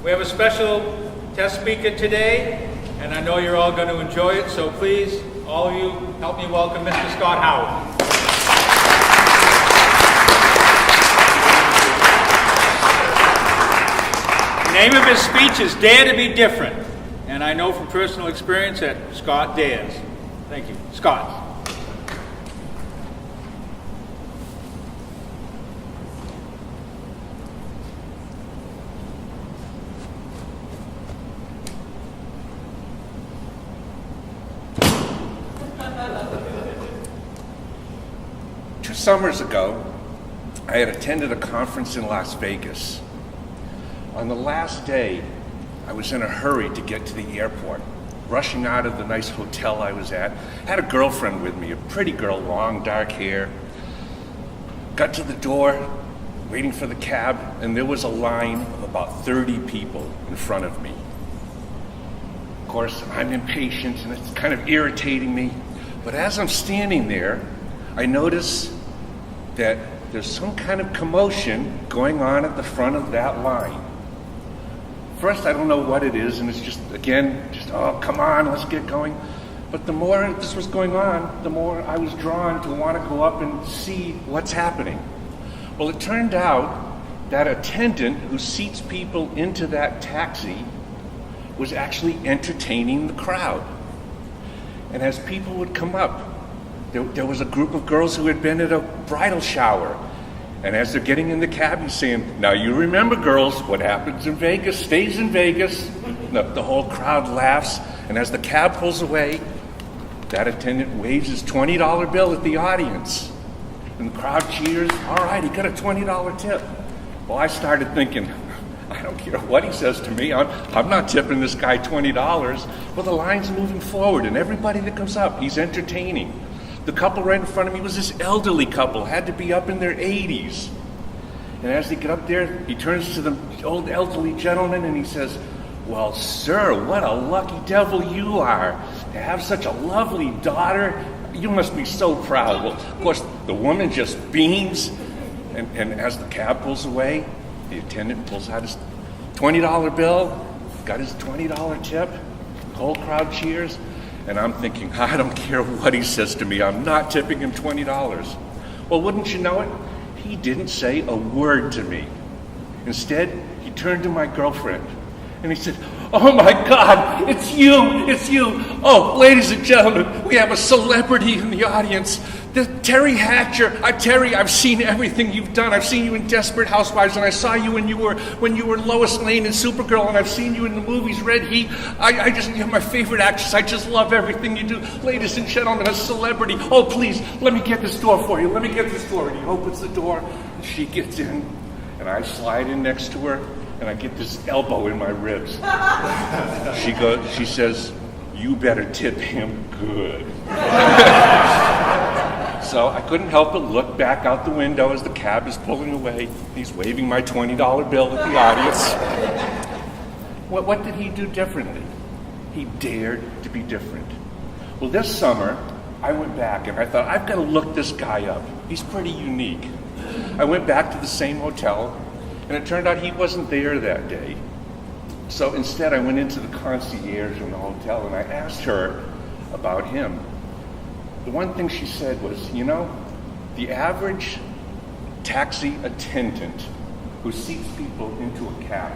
We have a special test speaker today, and I know you're all going to enjoy it, so please, all of you, help me welcome Mr. Scott Howard. The name of his speech is Dare to Be Different, and I know from personal experience that Scott dares. Thank you. Scott. 2 summers ago, I had attended a conference in Las Vegas. On the last day, I was in a hurry to get to the airport, rushing out of the nice hotel I was at. Had a girlfriend with me, a pretty girl, long dark hair. Got to the door, waiting for the cab, and there was a line of about 30 people in front of me. Of course, I'm impatient and it's kind of irritating me, but as I'm standing there, I notice that there's some kind of commotion going on at the front of that line. First, I don't know what it is, and it's just, oh, come on, let's get going. But the more this was going on, the more I was drawn to want to go up and see what's happening. Well, it turned out that attendant who seats people into that taxi was actually entertaining the crowd. And as people would come up, there was a group of girls who had been at a bridal shower. And as they're getting in the cab, he's saying, "Now you remember, girls, what happens in Vegas stays in Vegas." The whole crowd laughs, and as the cab pulls away, that attendant waves his $20 bill at the audience. And the crowd cheers. All right, he got a $20 tip. Well, I started thinking, I don't care what he says to me. I'm not tipping this guy $20. Well, the line's moving forward, and everybody that comes up, he's entertaining. The couple right in front of me was this elderly couple, had to be up in their 80s. And as they get up there, he turns to the old elderly gentleman and he says, "Well, sir, what a lucky devil you are to have such a lovely daughter. You must be so proud." Well, of course, the woman just beams, and as the cab pulls away, the attendant pulls out his $20 bill, got his $20 tip, the whole crowd cheers. And I'm thinking, I don't care what he says to me, I'm not tipping him $20. Well, wouldn't you know it? He didn't say a word to me. Instead, he turned to my girlfriend and he said, "Oh my God, it's you. Oh, ladies and gentlemen, we have a celebrity in the audience. Terry Hatcher. Terry, I've seen everything you've done. I've seen you in Desperate Housewives, and I saw you when you were Lois Lane in Supergirl, and I've seen you in the movies Red Heat. You're my favorite actress. I just love everything you do. Ladies and gentlemen, a celebrity. Oh, please, let me get this door for you. Let me get this door." And he opens the door, and she gets in, and I slide in next to her, and I get this elbow in my ribs. She says, "You better tip him good." So I couldn't help but look back out the window as the cab is pulling away. He's waving my $20 bill at the audience. What did he do differently? He dared to be different. Well, this summer, I went back and I thought, I've got to look this guy up. He's pretty unique. I went back to the same hotel, and it turned out he wasn't there that day. So instead, I went into the concierge in the hotel and I asked her about him. The one thing she said was, the average taxi attendant who seats people into a cab,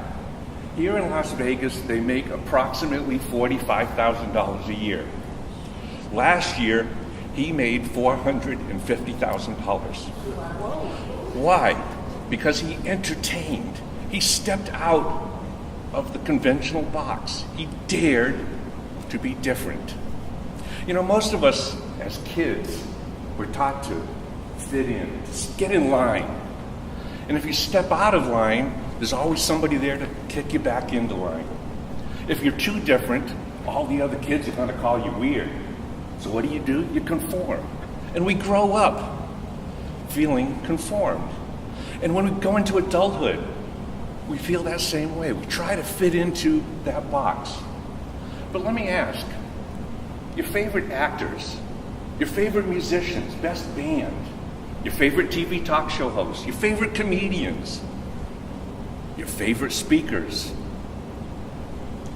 here in Las Vegas, they make approximately $45,000 a year. Last year, he made $450,000. Why? Because he entertained. He stepped out of the conventional box. He dared to be different. Most of us as kids were taught to fit in, to get in line. And if you step out of line, there's always somebody there to kick you back into line. If you're too different, all the other kids are going to call you weird. So what do? You conform. And we grow up feeling conformed. And when we go into adulthood, we feel that same way. We try to fit into that box. But let me ask, your favorite actors, your favorite musicians, best band, your favorite TV talk show hosts, your favorite comedians, your favorite speakers,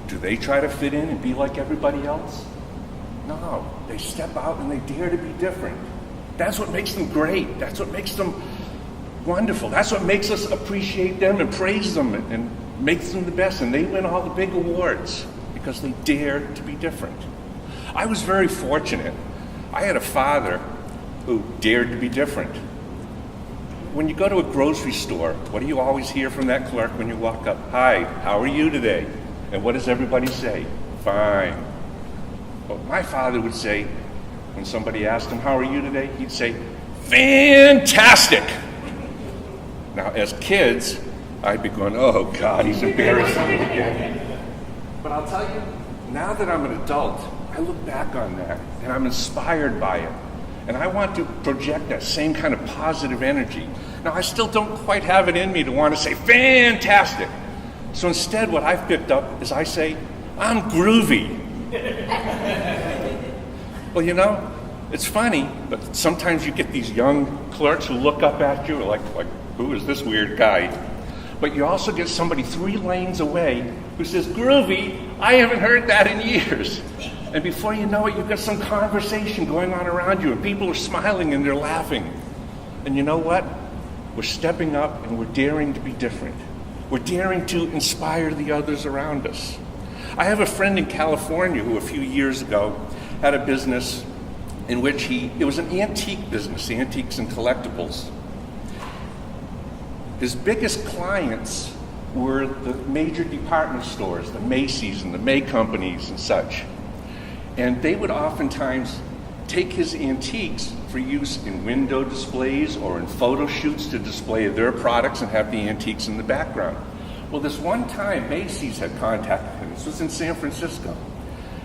Do they try to fit in and be like everybody else? No, they step out and they dare to be different. That's what makes them great. That's what makes them wonderful. That's what makes us appreciate them and praise them and makes them the best. And they win all the big awards because they dare to be different. I was very fortunate. I had a father who dared to be different. When you go to a grocery store, what do you always hear from that clerk when you walk up? Hi, how are you today? And what does everybody say? Fine. Well, my father would say, when somebody asked him, how are you today? He'd say, fantastic. Now, as kids, I'd be going, oh God, he's embarrassing me again. But I'll tell you, now that I'm an adult, I look back on that and I'm inspired by it. And I want to project that same kind of positive energy. Now, I still don't quite have it in me to want to say, fantastic. So instead, what I've picked up is I say, I'm groovy. Well, you know, it's funny, but sometimes you get these young clerks who look up at you like, who is this weird guy? But you also get somebody 3 lanes away who says, groovy, I haven't heard that in years. And before you know it, you've got some conversation going on around you, and people are smiling and they're laughing. And you know what? We're stepping up and we're daring to be different. We're daring to inspire the others around us. I have a friend in California who a few years ago had a business in which it was an antique business, antiques and collectibles. His biggest clients were the major department stores, the Macy's and the May companies and such. And they would oftentimes take his antiques for use in window displays or in photo shoots to display their products and have the antiques in the background. Well, this one time, Macy's had contacted him. This was in San Francisco.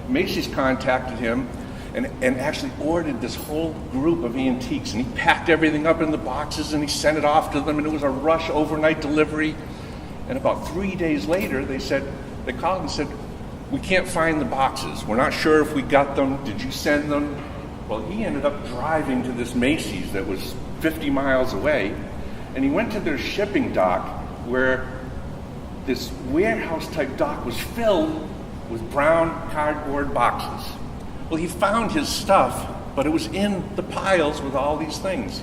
Macy's contacted him and actually ordered this whole group of antiques. And he packed everything up in the boxes and he sent it off to them. And it was a rush overnight delivery. And about 3 days later, they called and said, we can't find the boxes. We're not sure if we got them. Did you send them? Well, he ended up driving to this Macy's that was 50 miles away. And he went to their shipping dock where this warehouse-type dock was filled with brown cardboard boxes. Well, he found his stuff, but it was in the piles with all these things.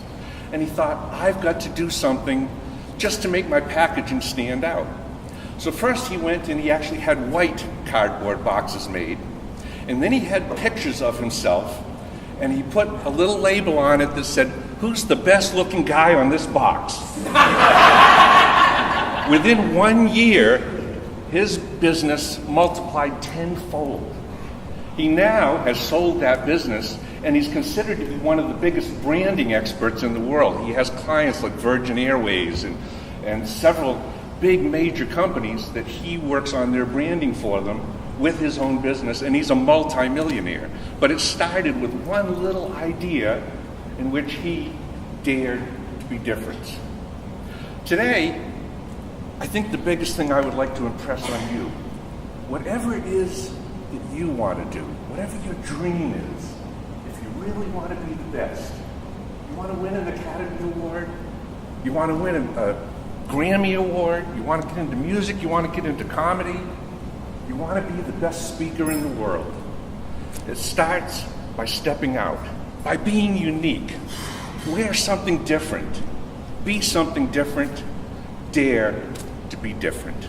And he thought, I've got to do something just to make my packaging stand out. So first he went and he actually had white cardboard boxes made. And then he had pictures of himself, and he put a little label on it that said, who's the best looking guy on this box? Within 1 year, his business multiplied tenfold. He now has sold that business, and he's considered to be one of the biggest branding experts in the world. He has clients like Virgin Airways and several big major companies that he works on their branding for them with his own business, and he's a multimillionaire. But it started with one little idea in which he dared to be different. Today, I think the biggest thing I would like to impress on you, whatever it is that you want to do, whatever your dream is, if you really want to be the best, you want to win an Academy Award, you want to win a Grammy Award, you want to get into music, you want to get into comedy, you want to be the best speaker in the world. It starts by stepping out, by being unique. Wear something different. Be something different. Dare to be different.